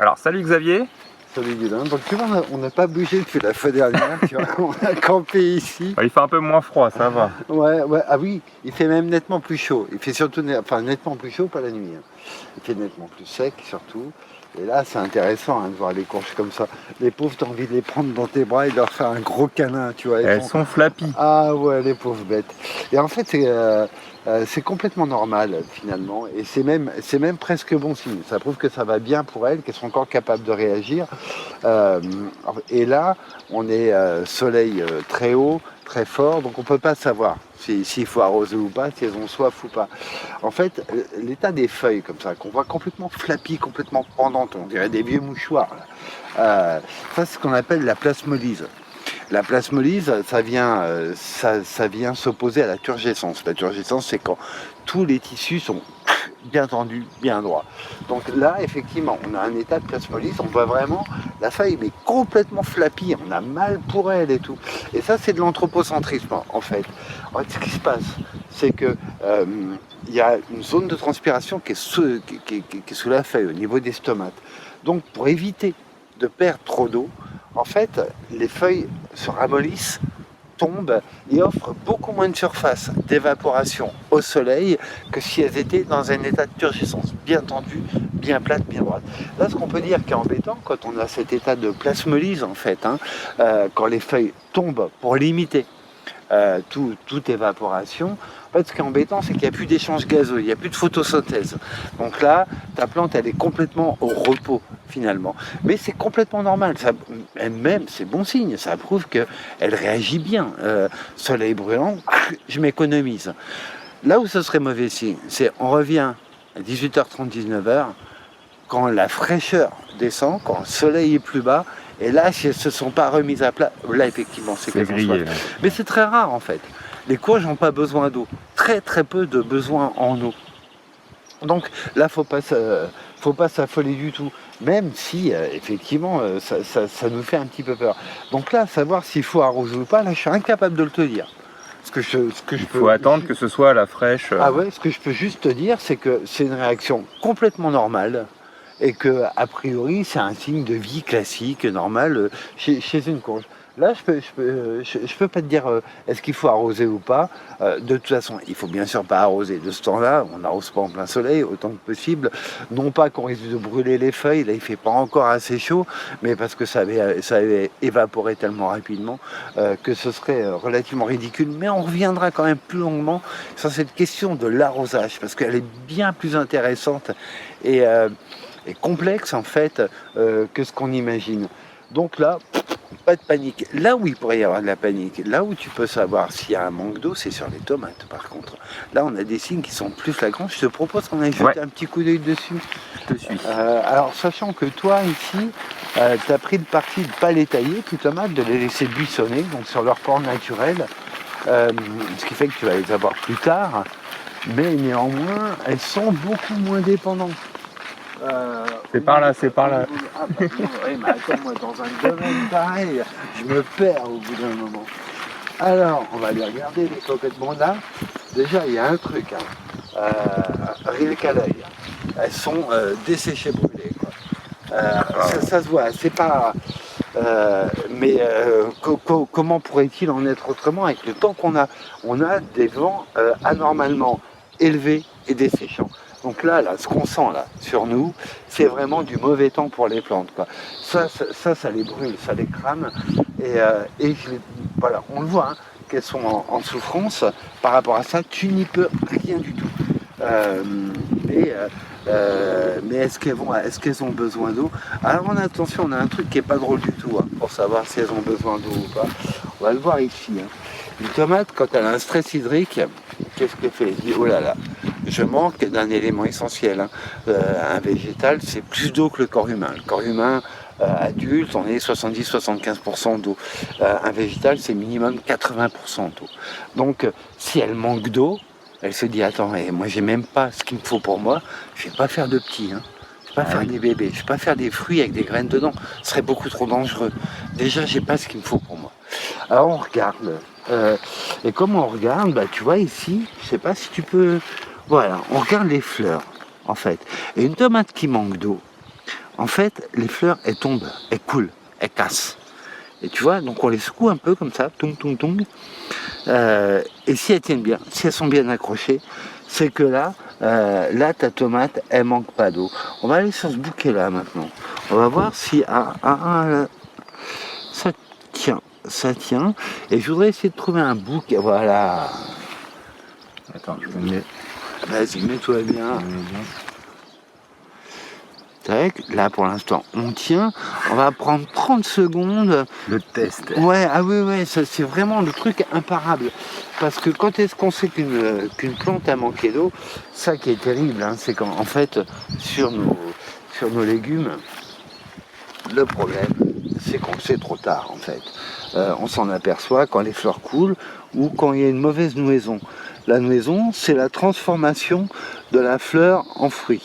Alors, salut Xavier. Salut Guilain. Donc tu vois, on n'a pas bougé depuis la fois dernière, tu vois, on a campé ici. Il fait un peu moins froid, ça va. Ouais, ah oui, il fait même nettement plus chaud. Il fait surtout, nettement plus chaud, pas la nuit. Hein. Il fait nettement plus sec surtout. Et là, c'est intéressant de voir les courges comme ça. Les pauvres, t'as envie de les prendre dans tes bras et de leur faire un gros câlin, tu vois. Elles sont flappy. Ah ouais, les pauvres bêtes. Et en fait, c'est complètement normal finalement. Et c'est même presque bon signe. Ça prouve que ça va bien pour elles, qu'elles sont encore capables de réagir. Et là, on est soleil très haut, très fort, donc on ne peut pas savoir s'il faut arroser ou pas, si elles ont soif ou pas. En fait, l'état des feuilles comme ça, qu'on voit complètement flappy, complètement pendantes, on dirait des vieux mouchoirs, ça c'est ce qu'on appelle la plasmolyse. La plasmolyse, ça vient s'opposer à la turgescence. La turgescence, c'est quand tous les tissus sont bien tendus, bien droits. Donc là, effectivement, on a un état de plasmolyse, on voit vraiment la feuille, mais complètement flappie, on a mal pour elle et tout. Et ça, c'est de l'anthropocentrisme, en fait. En fait, ce qui se passe, c'est que il y a une zone de transpiration qui est sous la feuille, au niveau des stomates. Donc, pour éviter de perdre trop d'eau, en fait, les feuilles se ramollissent, tombent et offrent beaucoup moins de surface d'évaporation au soleil que si elles étaient dans un état de turgescence, bien tendues, bien plates, bien droites. Là, ce qu'on peut dire qui est embêtant, quand on a cet état de plasmolyse, en fait, quand les feuilles tombent pour limiter toute évaporation. En fait, ce qui est embêtant, c'est qu'il n'y a plus d'échange gazeux, il n'y a plus de photosynthèse. Donc là, ta plante, elle est complètement au repos, finalement. Mais c'est complètement normal. Ça, même, c'est bon signe. Ça prouve qu'elle réagit bien. Soleil brûlant, je m'économise. Là où ce serait mauvais signe, c'est on revient à 18h30, 19h, quand la fraîcheur descend, quand le soleil est plus bas, et là, si elles ne se sont pas remises à plat, là, effectivement, c'est qu'elles sont soif. Mais c'est très rare, en fait. Les courges n'ont pas besoin d'eau. Très, très peu de besoin en eau. Donc là, faut pas s'affoler du tout. Même si, effectivement, ça nous fait un petit peu peur. Donc là, savoir s'il faut arroser ou pas, là, je suis incapable de le te dire. Il faut attendre que ce soit à la fraîche. Ah ouais, ce que je peux juste te dire, c'est que c'est une réaction complètement normale et que a priori c'est un signe de vie classique, normal, chez une courge. Là, je peux pas te dire est-ce qu'il faut arroser ou pas. De toute façon, il faut bien sûr pas arroser. De ce temps-là, on n'arrose pas en plein soleil autant que possible. Non pas qu'on risque de brûler les feuilles, là il fait pas encore assez chaud, mais parce que ça avait évaporé tellement rapidement que ce serait relativement ridicule. Mais on reviendra quand même plus longuement sur cette question de l'arrosage, parce qu'elle est bien plus intéressante et complexe en fait que ce qu'on imagine. Donc là, pas de panique. Là où il pourrait y avoir de la panique, là où tu peux savoir s'il y a un manque d'eau, c'est sur les tomates par contre. Là, on a des signes qui sont plus flagrants. Je te propose qu'on aille jeter un petit coup d'œil dessus. Je te suis. Alors, sachant que toi, ici, tu as pris le parti de ne pas les tailler, tes tomates, de les laisser buissonner, donc sur leur port naturel, ce qui fait que tu vas les avoir plus tard, mais néanmoins, elles sont beaucoup moins dépendantes. C'est par là. Ah bah non, oui, mais attends, moi, dans un domaine pareil, je me perds au bout d'un moment. Alors, on va aller regarder les coquettes mondains. Déjà, il y a un truc, rien qu'à l'œil. Elles sont desséchées, brûlées. Ça se voit, c'est pas... comment pourrait-il en être autrement avec le temps qu'on a? On a des vents anormalement élevés et desséchants. Donc là, ce qu'on sent là sur nous, c'est vraiment du mauvais temps pour les plantes, quoi. Ça les brûle, ça les crame. Voilà, on le voit, qu'elles sont en souffrance. Par rapport à ça, tu n'y peux rien du tout. Mais est-ce qu'elles ont besoin d'eau? Alors attention, on a un truc qui est pas drôle du tout, pour savoir si elles ont besoin d'eau ou pas. On va le voir ici. Une tomate, quand elle a un stress hydrique, qu'est-ce qu'elle fait? Elle dit, oh là là, je manque d'un élément essentiel. Un végétal, c'est plus d'eau que le corps humain. Le corps humain adulte, on est 70-75% d'eau. Un végétal, c'est minimum 80% d'eau. Donc, si elle manque d'eau, elle se dit, attends, moi j'ai même pas ce qu'il me faut pour moi, je vais pas faire de petits. Je vais pas faire des bébés, je vais pas faire des fruits avec des graines dedans. Ce serait beaucoup trop dangereux. Déjà, j'ai pas ce qu'il me faut pour moi. Alors on regarde. Et comme on regarde, tu vois ici, je sais pas si tu peux... Voilà, on regarde les fleurs, en fait. Et une tomate qui manque d'eau, en fait, les fleurs, elles tombent, elles coulent, elles cassent. Et tu vois, donc on les secoue un peu comme ça, tung, tung, tung. Et si elles tiennent bien, si elles sont bien accrochées, c'est que là, ta tomate, elle manque pas d'eau. On va aller sur ce bouquet-là maintenant. On va voir si ça tient. Et je voudrais essayer de trouver un bouquet. Voilà. Attends, je me mets. Vas-y, mets-toi bien. Tac, là pour l'instant on tient, on va prendre 30 secondes. Le test. Ouais, ah oui, ça c'est vraiment le truc imparable. Parce que quand est-ce qu'on sait qu'une plante a manqué d'eau, ça qui est terrible, hein, c'est qu'en fait sur nos légumes, le problème c'est qu'on le sait trop tard en fait. On s'en aperçoit quand les fleurs coulent ou quand il y a une mauvaise nouaison. La nouaison, c'est la transformation de la fleur en fruit.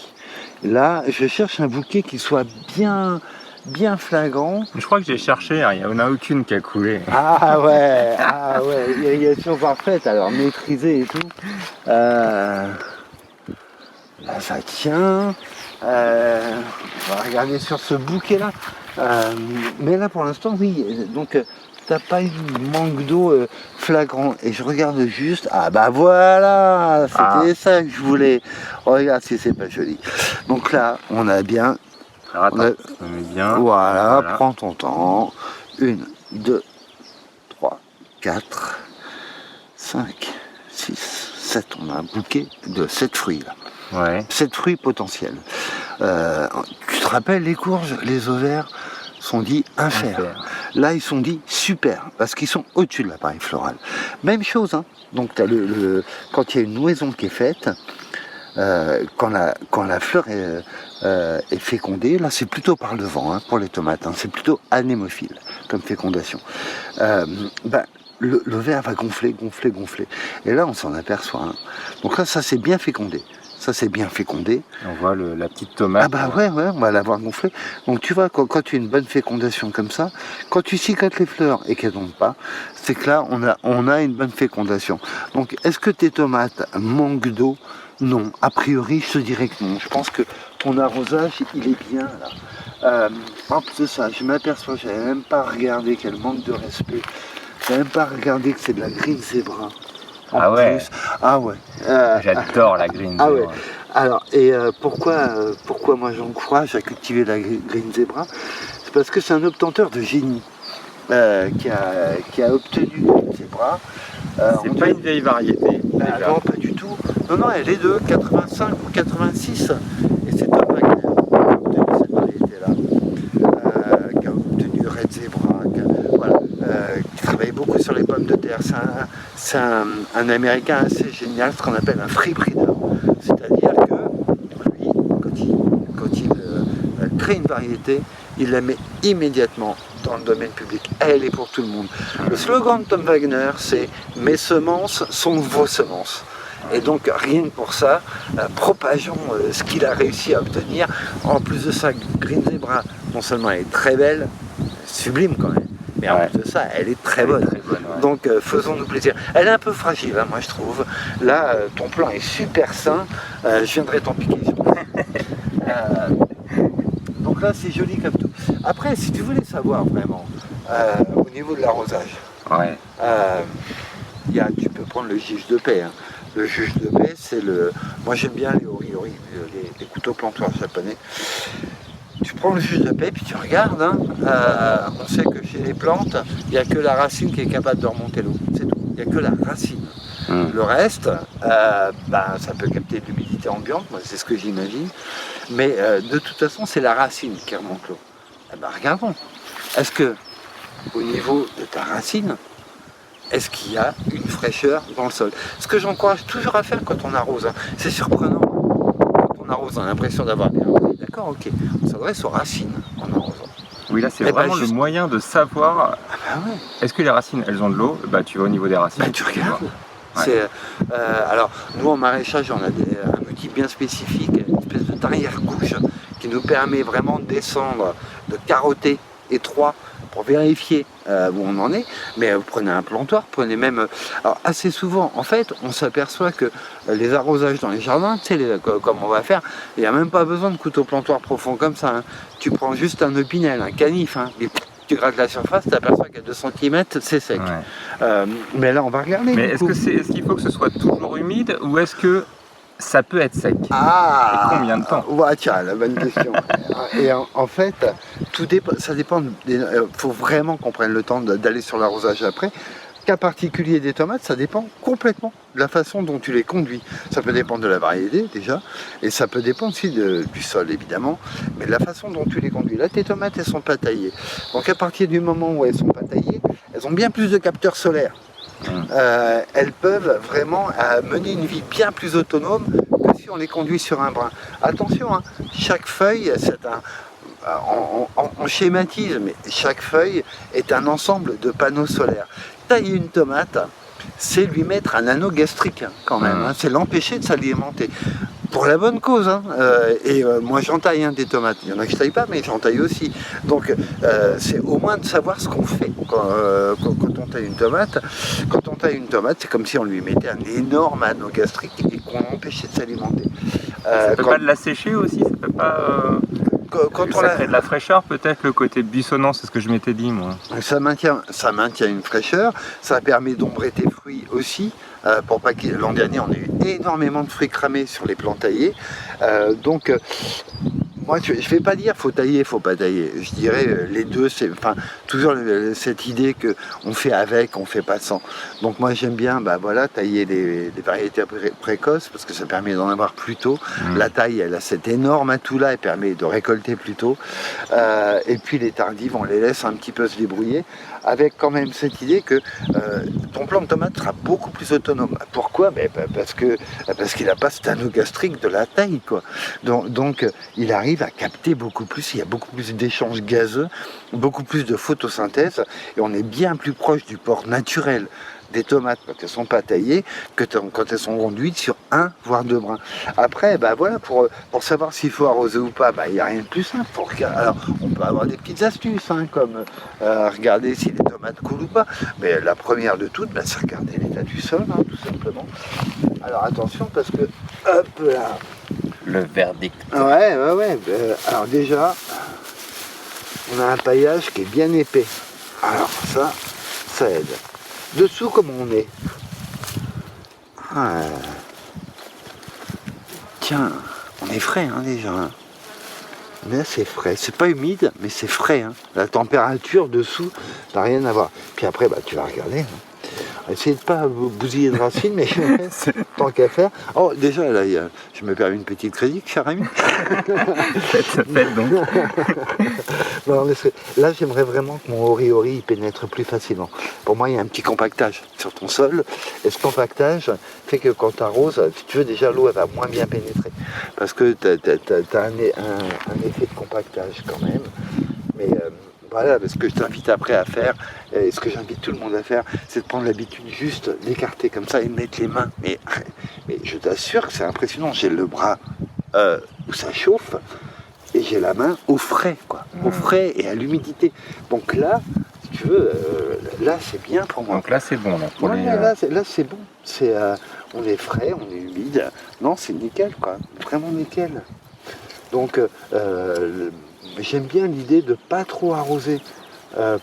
Là, je cherche un bouquet qui soit bien flagrant. Je crois que j'ai cherché, hein, il n'y en a aucune qui a coulé. Ah ouais, irrigation parfaite, alors maîtrisée et tout. Là, ça tient. On va regarder sur ce bouquet-là. Mais là, pour l'instant, oui. Donc, t'as pas eu de manque d'eau flagrant. Et je regarde juste. Ah bah voilà, c'était ça que je voulais. Regarde si c'est pas joli. Donc là, on a bien. Alors attends, je me mets bien. Voilà, prends ton temps. 1, 2, 3, 4, 5, 6, 7. On a un bouquet de 7 fruits là. Ouais. 7 fruits potentiels. Tu te rappelles les courges, les ovaires sont dits infères. Là, ils sont dits super, parce qu'ils sont au-dessus de l'appareil floral. Même chose, hein. Donc, quand il y a une nouaison qui est faite, quand la fleur est fécondée, là, c'est plutôt par le vent, hein, pour les tomates. Hein, c'est plutôt anémophile comme fécondation. L'ovaire va gonfler. Et là, on s'en aperçoit. Hein. Donc là, ça, c'est bien fécondé. Ça, c'est bien fécondé. On voit la petite tomate. Ah bah ouais, on va l'avoir gonflé. Donc tu vois, quand tu as une bonne fécondation comme ça, quand tu cicottes les fleurs et qu'elles ne tombent pas, c'est que là, on a une bonne fécondation. Donc, est-ce que tes tomates manquent d'eau? Non. A priori, je te dirais que non. Je pense que ton arrosage, il est bien là. En plus de ça, je m'aperçois, je n'avais même pas regardé quel manque de respect. Je n'avais même pas regardé que c'est de la Green Zebra. Ah ouais. Ah ouais. J'adore la Green Zebra. Ah ouais. Alors, et pourquoi moi j'encourage à cultiver la Green Zebra? C'est parce que c'est un obtenteur de génie qui a obtenu Green Zebra. C'est pas une vieille variété. Non, pas du tout. Non, elle est de 85 ou 86. Et c'est Tom Wagner qui a obtenu cette variété-là. Qui a obtenu Red Zebra. Qui travaille beaucoup sur les pommes de terre. C'est un Américain assez génial, ce qu'on appelle un free breeder. C'est-à-dire que lui, quand il crée une variété, il la met immédiatement dans le domaine public. Elle est pour tout le monde. Le slogan de Tom Wagner, c'est « Mes semences sont vos semences ». Et donc, rien que pour ça, propageons ce qu'il a réussi à obtenir. En plus de ça, Green Zebra, non seulement elle est très belle, sublime quand même, mais en plus de ça, elle est très bonne. Donc faisons-nous plaisir. Elle est un peu fragile, hein, moi je trouve. Là, ton plan est super sain. Je viendrai t'en piquer. Donc là, c'est joli comme tout. Après, si tu voulais savoir vraiment, au niveau de l'arrosage, tu peux prendre le juge de paix. Hein. Le juge de paix, c'est le... Moi j'aime bien les ori-ori, les couteaux plantoirs japonais. Tu prends le juge de paix, puis tu regardes, hein, on sait que chez les plantes, il n'y a que la racine qui est capable de remonter l'eau, c'est tout, il n'y a que la racine. Le reste, ça peut capter de l'humidité ambiante, moi c'est ce que j'imagine, mais de toute façon c'est la racine qui remonte l'eau. Regardons, est-ce que au niveau de ta racine, est-ce qu'il y a une fraîcheur dans le sol? Ce que j'encourage toujours à faire quand on arrose, hein, c'est surprenant. Quand on arrose, on a l'impression d'avoir bien arrosé. D'accord, ok. On s'adresse aux racines en arrosant. Oui, là c'est vraiment le moyen de savoir. Est-ce que les racines, elles ont de l'eau? Tu vas au niveau des racines. Tu regardes. Ouais. Alors, nous en maraîchage, on a un outil bien spécifique, une espèce de derrière-couche qui nous permet vraiment de descendre, de carotter étroit pour vérifier où on en est, mais prenez un plantoir, prenez même... Alors assez souvent, en fait, on s'aperçoit que les arrosages dans les jardins, tu sais, comme on va faire, il n'y a même pas besoin de couteau plantoir profond comme ça. Hein. Tu prends juste un opinel, un canif, hein, et tu grattes la surface, tu t'aperçois qu'à 2 cm, c'est sec. Ouais. Mais là, on va regarder. Mais est-ce qu'il faut que ce soit toujours humide ou est-ce que ça peut être sec? Ah, et combien de temps? Ouais, tiens, la bonne question. Et en fait, ça dépend. Il faut vraiment qu'on prenne le temps d'aller sur l'arrosage après. Cas particulier des tomates, ça dépend complètement de la façon dont tu les conduis. Ça peut dépendre de la variété déjà, et ça peut dépendre aussi du sol évidemment, mais de la façon dont tu les conduis. Là, tes tomates, elles sont pas taillées. Donc à partir du moment où elles sont pas taillées, elles ont bien plus de capteurs solaires. Elles peuvent vraiment mener une vie bien plus autonome que si on les conduit sur un brin. Attention, hein, chaque feuille, on schématise, mais chaque feuille est un ensemble de panneaux solaires. Tailler une tomate, c'est lui mettre un anneau gastrique quand même, hein, c'est l'empêcher de s'alimenter. Pour la bonne cause, hein. Moi j'en taille des tomates, il y en a que je taille pas, mais j'en taille aussi. Donc c'est au moins de savoir ce qu'on fait quand on taille une tomate. Quand on taille une tomate, c'est comme si on lui mettait un énorme anneau gastrique et qu'on l'empêchait de s'alimenter. Ça peut pas de la sécher aussi, ça peut pas... Quand ça crée de la fraîcheur, peut-être le côté buissonnant, c'est ce que je m'étais dit moi. Ça maintient une fraîcheur, ça permet d'ombrer tes fruits aussi. Pour pas qu'il... L'an dernier, on a eu énormément de fruits cramés sur les plants taillés. Moi, je ne vais pas dire faut tailler, faut pas tailler. Je dirais les deux, c'est toujours cette idée qu'on fait avec, on fait pas sans. Donc moi j'aime bien tailler les variétés précoces parce que ça permet d'en avoir plus tôt. La taille, elle a cet énorme atout-là, elle permet de récolter plus tôt. Et puis les tardives, on les laisse un petit peu se débrouiller avec quand même cette idée que ton plant de tomate sera beaucoup plus autonome. Pourquoi? Parce qu'il n'a pas cet anneau gastrique de la taille, quoi. Donc il arrive à capter beaucoup plus, il y a beaucoup plus d'échanges gazeux, beaucoup plus de photosynthèse, et on est bien plus proche du port naturel des tomates quand elles ne sont pas taillées que quand elles sont conduites sur 1 voire 2 brins. Après, pour savoir s'il faut arroser ou pas, il n'y a rien de plus simple. Alors, on peut avoir des petites astuces, hein, comme regarder si les tomates coulent ou pas. Mais la première de toutes, c'est regarder l'état du sol, hein, tout simplement. Alors attention, parce que, hop là. Le verdict. Ouais. Alors déjà, on a un paillage qui est bien épais. Alors ça aide. Dessous, comme on est. Tiens, on est frais déjà. Hein. Là, c'est frais. C'est pas humide, mais c'est frais. Hein. La température dessous n'a rien à voir. Puis après, tu vas regarder. Hein. Essayez de ne pas bousiller de racines, mais tant qu'à faire. Oh, déjà, là, je me permets une petite critique, cher ami. Faites donc. Là, j'aimerais vraiment que mon ori-ori pénètre plus facilement. Pour moi, il y a un petit compactage sur ton sol. Et ce compactage fait que quand tu arroses, si tu veux, déjà, l'eau, elle va moins bien pénétrer. Parce que tu as un effet de compactage quand même. Mais... voilà, ce que je t'invite après à faire, et ce que j'invite tout le monde à faire, c'est de prendre l'habitude juste d'écarter comme ça et de mettre les mains. Mais je t'assure que c'est impressionnant. J'ai le bras où ça chauffe et j'ai la main au frais, quoi. Au frais et à l'humidité. Donc là, si tu veux, là c'est bien pour moi. Donc là c'est bon. Là c'est bon. On est frais, on est humide. Non, c'est nickel, quoi. Vraiment nickel. Donc, j'aime bien l'idée de ne pas trop arroser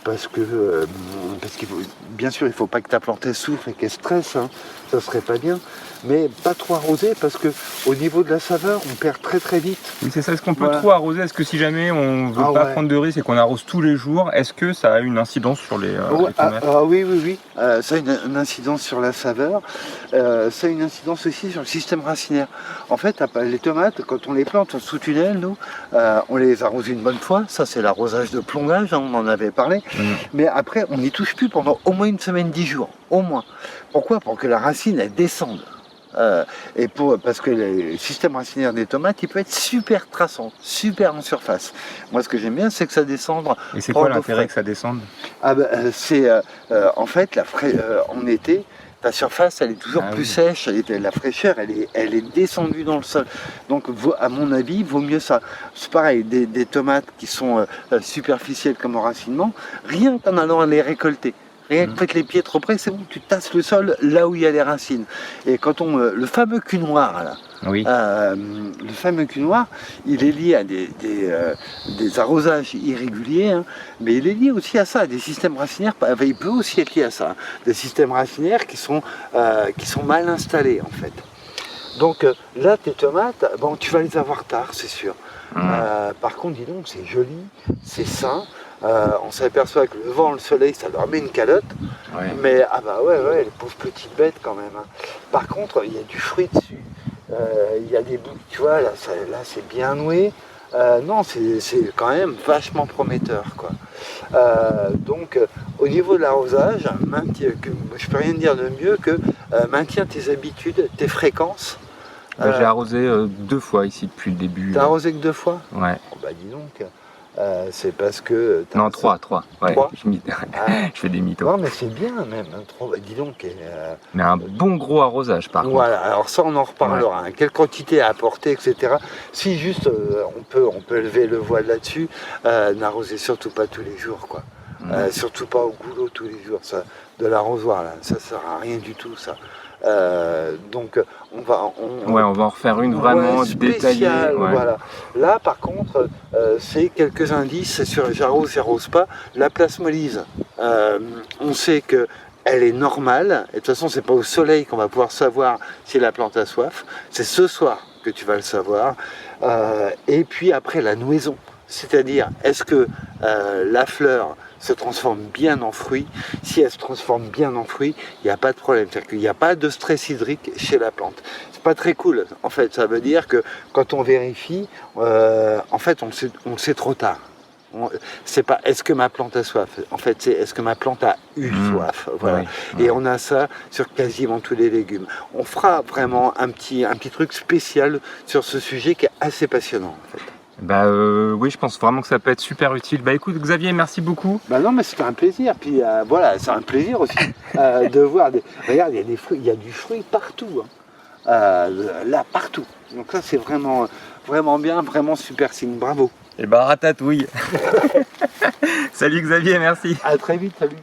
parce qu'il faut, bien sûr, il ne faut pas que ta plante souffre et qu'elle stresse, hein, ça serait pas bien, mais pas trop arroser parce que au niveau de la saveur, on perd très très vite. Oui, c'est ça. Est-ce qu'on peut trop arroser? Est-ce que si jamais on veut pas prendre de risque et qu'on arrose tous les jours, est-ce que ça a une incidence sur les tomates? Oui. Ça a une incidence sur la saveur. Ça a une incidence aussi sur le système racinaire. En fait, les tomates, quand on les plante sous tunnel, nous, on les arrose une bonne fois. Ça, c'est l'arrosage de plongage, hein, on en avait parlé. Mais après, on n'y touche plus pendant au moins une semaine, 10 jours, au moins. Pourquoi? Pour que la racine, elle descende. Parce que le système racinaire des tomates, il peut être super traçant, super en surface. Moi, ce que j'aime bien, c'est que ça descende. Et c'est quoi l'intérêt que ça descende? En fait, en été, Ta surface, elle est toujours plus sèche, la fraîcheur, elle est descendue dans le sol. Donc, à mon avis, vaut mieux ça. C'est pareil, des tomates qui sont superficielles comme enracinement, rien qu'en allant les récolter. Rien que mettre les pieds trop près, c'est bon, tu tasses le sol là où il y a les racines. Et quand le fameux cul noir, là, le fameux cul noir, il est lié à des arrosages irréguliers, hein, mais il est lié aussi à ça, des systèmes racinaires, il peut aussi être lié à ça, hein, des systèmes racinaires qui sont mal installés en fait. Donc là, tes tomates, bon, tu vas les avoir tard, c'est sûr. Par contre, dis donc, c'est joli, c'est sain. On s'aperçoit que le vent, le soleil, ça leur met une calotte. Mais ah bah ouais, les pauvres petites bêtes quand même. Hein. Par contre, il y a du fruit dessus. Il y a des bouts, tu vois, là c'est bien noué. Non, c'est quand même vachement prometteur, quoi. Donc, au niveau de l'arrosage, je peux rien dire de mieux que maintiens tes habitudes, tes fréquences. J'ai arrosé 2 fois ici depuis le début. T'as arrosé que 2 fois? Ouais. Oh, bah dis donc. C'est parce que... Non, 3. Ouais. 3 je fais des mythos. Non, mais c'est bien même. 3, bah, dis donc. Mais un bon gros arrosage par contre. Voilà, alors ça on en reparlera. Hein. Quelle quantité à apporter, etc. Si juste on peut lever le voile là-dessus, n'arrosez surtout pas tous les jours, quoi. Surtout pas au goulot tous les jours. Ça, de l'arrosoir, là, ça sert à rien du tout, ça. Donc on va en refaire une vraiment détaillée. Voilà. Là par contre c'est quelques indices sur j'arrose pas. La plasmolyse, on sait que elle est normale, et de toute façon c'est pas au soleil qu'on va pouvoir savoir si la plante a soif, c'est ce soir que tu vas le savoir. Et puis après la nouaison, c'est-à-dire est-ce que la fleur se transforme bien en fruit. Si elle se transforme bien en fruit, il n'y a pas de problème. C'est-à-dire qu'il n'y a pas de stress hydrique chez la plante. C'est pas très cool. En fait, ça veut dire que quand on vérifie, en fait, on le sait trop tard. C'est pas est-ce que ma plante a soif. En fait, c'est est-ce que ma plante a eu soif. Voilà. Et on a ça sur quasiment tous les légumes. On fera vraiment un petit truc spécial sur ce sujet qui est assez passionnant, en fait. Oui, je pense vraiment que ça peut être super utile. Écoute Xavier, merci beaucoup. Non, mais c'était un plaisir. Puis voilà, c'est un plaisir aussi de voir. Regarde, il y a des fruits, il y a du fruit partout. Hein. Là, partout. Donc ça, c'est vraiment bien, vraiment super signe. Bravo. Et ratatouille. Salut Xavier, merci. À très vite, salut.